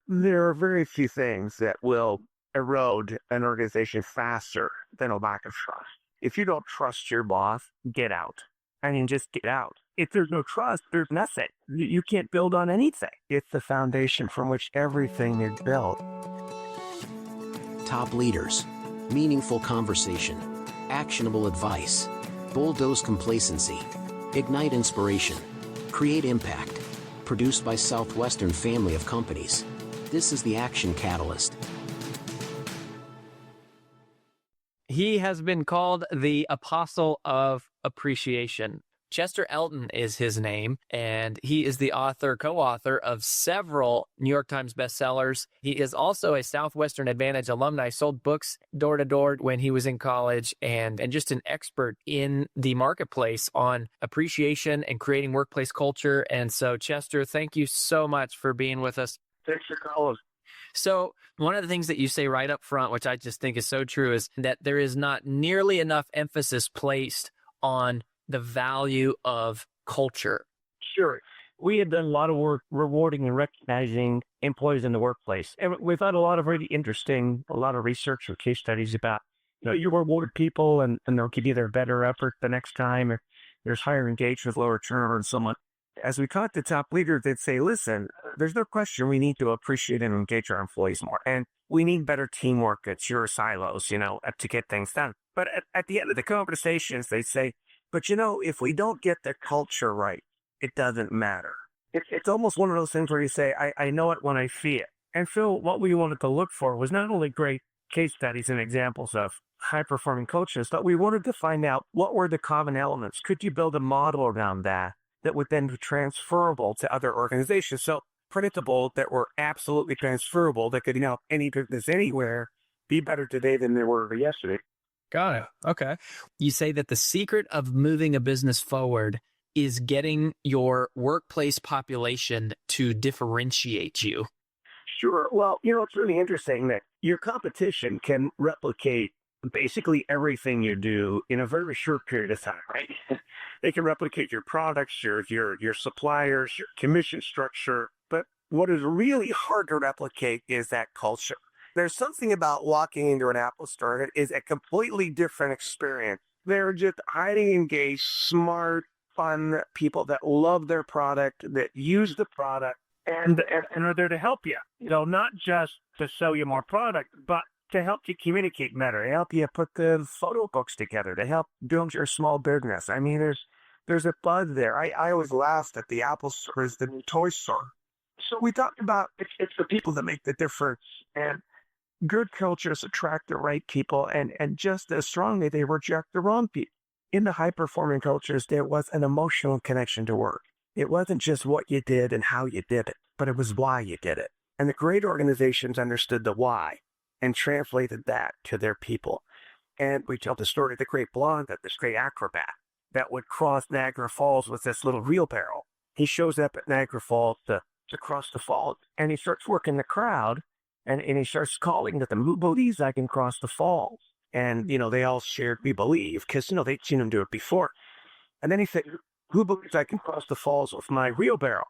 There are very few things that will erode an organization faster than a lack of trust. If you don't trust your boss, get out. I mean, just get out. If there's no trust, there's nothing. You can't build on anything. It's the foundation from which everything is built. Top leaders, meaningful conversation, actionable advice, bulldoze complacency, ignite inspiration, create impact. Produced by Southwestern family of companies. This is the Action Catalyst. He has been called the Apostle of Appreciation. Chester Elton is his name, and he is the co-author of several New York Times bestsellers. He is also a Southwestern Advantage alumni, sold books door to door when he was in college, and just an expert in the marketplace on appreciation and creating workplace culture. And so, Chester, thank you so much for being with us. Thanks for calling. So one of the things that you say right up front, which I just think is so true, is that there is not nearly enough emphasis placed on the value of culture. Sure. We had done a lot of work rewarding and recognizing employees in the workplace. And we've had a lot of really interesting, a lot of research or case studies about, you reward people and they'll give you their better effort the next time. Or there's higher engagement, lower turnover, and so on. As we talk to top leaders, they'd say, listen, there's no question we need to appreciate and engage our employees more. And we need better teamwork at your silos, to get things done. But at the end of the conversations, they say, but if we don't get the culture right, it doesn't matter. It's almost one of those things where you say, I know it when I see it. And Phil, what we wanted to look for was not only great case studies and examples of high-performing cultures, but we wanted to find out what were the common elements. Could you build a model around that would then be transferable to other organizations? So predictable that were absolutely transferable, that could help any business anywhere be better today than they were yesterday. Got it. Okay. You say that the secret of moving a business forward is getting your workplace population to differentiate you. Sure. Well, it's really interesting that your competition can replicate basically everything you do in a very short period of time, right? They can replicate your products, your suppliers, your commission structure. But what is really hard to replicate is that culture. There's something about walking into an Apple store that is a completely different experience. They're just highly engaged, smart, fun people that love their product, that use the product, and are there to help you. Not just to sell you more product, but to help you communicate better, to help you put the photo books together, to help build your small business. I mean, there's a buzz there. I always laughed at the Apple store as the new toy store. So we talked about it's the people that make the difference, and good cultures attract the right people, and just as strongly, they reject the wrong people. In the high-performing cultures, there was an emotional connection to work. It wasn't just what you did and how you did it, but it was why you did it. And the great organizations understood the why and translated that to their people. And we tell the story of the great blonde, this great acrobat that would cross Niagara Falls with this little wheelbarrow. He shows up at Niagara Falls to cross the falls, and he starts working the crowd. And he starts calling to them, who believes I can cross the falls? And, they all shared, we believe, because, they'd seen him do it before. And then he said, who believes I can cross the falls with my wheelbarrow?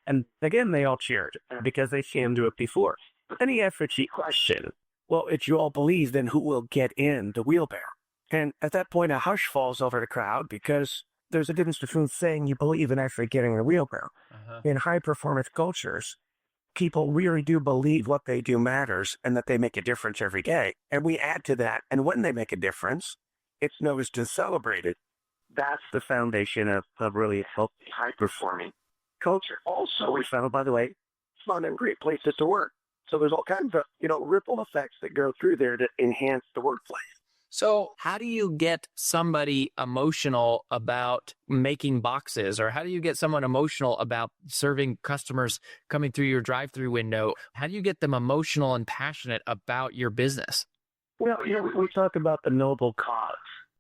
And again, they all cheered because they'd seen him do it before. But then he asked a cheeky question. Well, if you all believe, then who will get in the wheelbarrow? And at that point, a hush falls over the crowd because there's a difference between saying you believe and actually getting in the wheelbarrow. In high-performance cultures, people really do believe what they do matters and that they make a difference every day. And we add to that. And when they make a difference, it's noticed and celebrated. That's the foundation of really healthy, high-performing culture. Also, we found, by the way, fun and great places to work. So there's all kinds of, ripple effects that go through there to enhance the workplace. So how do you get somebody emotional about making boxes, or how do you get someone emotional about serving customers coming through your drive-through window? How do you get them emotional and passionate about your business? Well, we talk about the noble cause.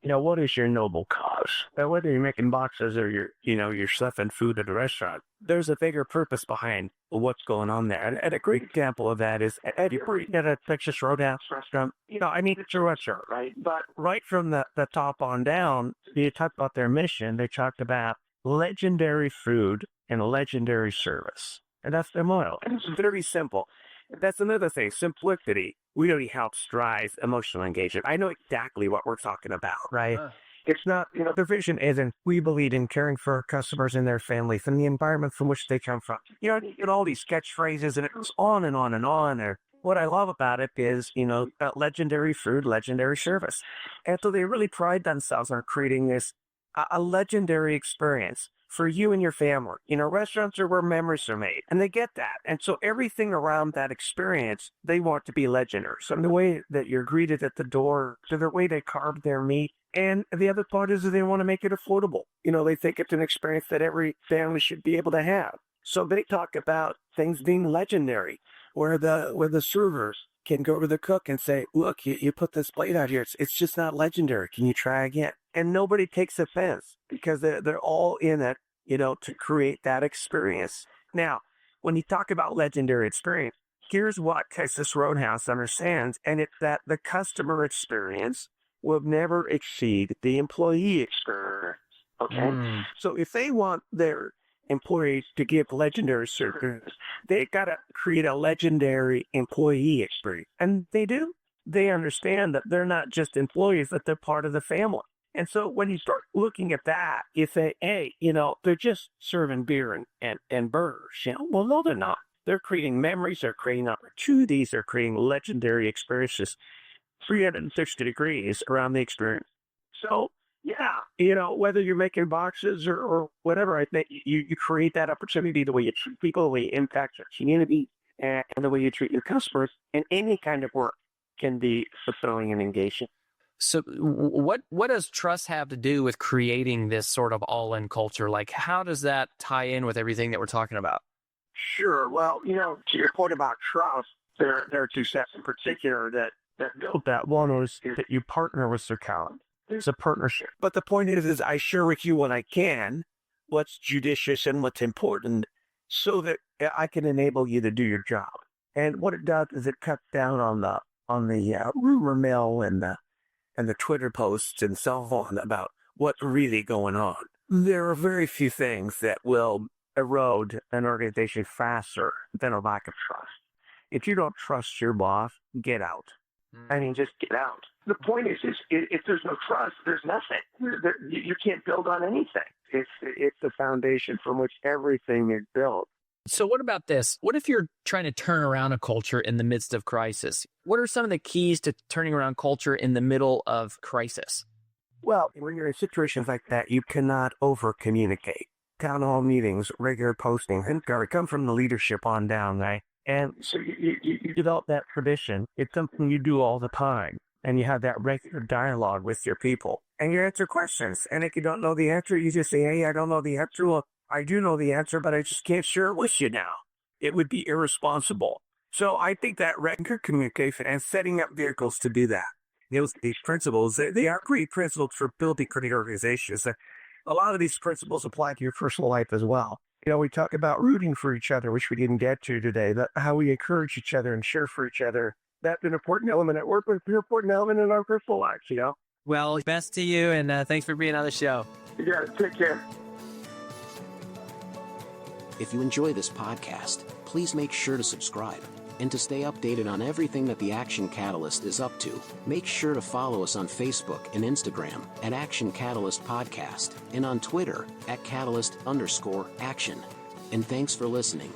What is your noble cause? Whether you're making boxes or you're stuffing food at a restaurant, there's a bigger purpose behind what's going on there. And a great example of that is, have you ever eaten at a Texas Roadhouse restaurant? It's a restaurant, right? But right from the top on down, you talk about their mission. They talked about legendary food and legendary service. And that's their motto. And it's very simple. That's another thing. Simplicity really helps drive emotional engagement. I know exactly what we're talking about, right? It's not, their vision isn't, we believe in caring for our customers and their families and the environment from which they come from. You get all these catchphrases and it goes on and on and on. Or what I love about it is, legendary food, legendary service. And so they really pride themselves on creating this, a legendary experience for you and your family. Restaurants are where memories are made, and they get that. And so everything around that experience, they want to be legendary. From the way that you're greeted at the door to the way they carve their meat. And the other part is that they want to make it affordable. They think it's an experience that every family should be able to have. So they talk about things being legendary, where the servers can go to the cook and say, look, you put this plate out here. It's just not legendary. Can you try again? And nobody takes offense because they're all in it, to create that experience. Now, when you talk about legendary experience, here's what Texas Roadhouse understands, and it's that the customer experience will never exceed the employee experience. Okay? So if they want their employees to give legendary service, they got to create a legendary employee experience. And they do. They understand that they're not just employees, that they're part of the family. And so when you start looking at that, you say, hey, they're just serving beer and burgers. Well, no, they're not. They're creating memories. They're creating opportunities. They're creating legendary experiences, 360 degrees around the experience. So, yeah, whether you're making boxes or whatever, I think you create that opportunity, the way you treat people, the way you impact your community, and the way you treat your customers, and any kind of work can be fulfilling and engaging. So what does trust have to do with creating this sort of all-in culture? Like, how does that tie in with everything that we're talking about? Sure. Well, to your point about trust, there are two steps in particular that build that. One is that you partner with Circalent. There's a partnership. But the point is I share with you what I can, what's judicious and what's important, so that I can enable you to do your job. And what it does is it cuts down on the rumor mill and the Twitter posts and so on about what's really going on. There are very few things that will erode an organization faster than a lack of trust. If you don't trust your boss, get out. I mean, just get out. The point is if there's no trust, there's nothing. You can't build on anything. It's the foundation from which everything is built. So what about this? What if you're trying to turn around a culture in the midst of crisis? What are some of the keys to turning around culture in the middle of crisis? Well, when you're in situations like that, you cannot over-communicate. Town hall meetings, regular postings, and gotta come from the leadership on down, right? And so you develop that tradition. It's something you do all the time. And you have that regular dialogue with your people. And you answer questions. And if you don't know the answer, you just say, hey, I don't know the answer. Well, I do know the answer, but I just can't share it with you now. It would be irresponsible. So I think that regular communication and setting up vehicles to do that. These principles, they are great principles for building great organizations. A lot of these principles apply to your personal life as well. We talk about rooting for each other, which we didn't get to today, how we encourage each other and share for each other. That's an important element at work, but it's an important element in our personal lives, Well, best to you, and thanks for being on the show. Yeah, take care. If you enjoy this podcast, please make sure to subscribe. And to stay updated on everything that the Action Catalyst is up to, make sure to follow us on Facebook and Instagram at Action Catalyst Podcast and on Twitter at Catalyst_Action. And thanks for listening.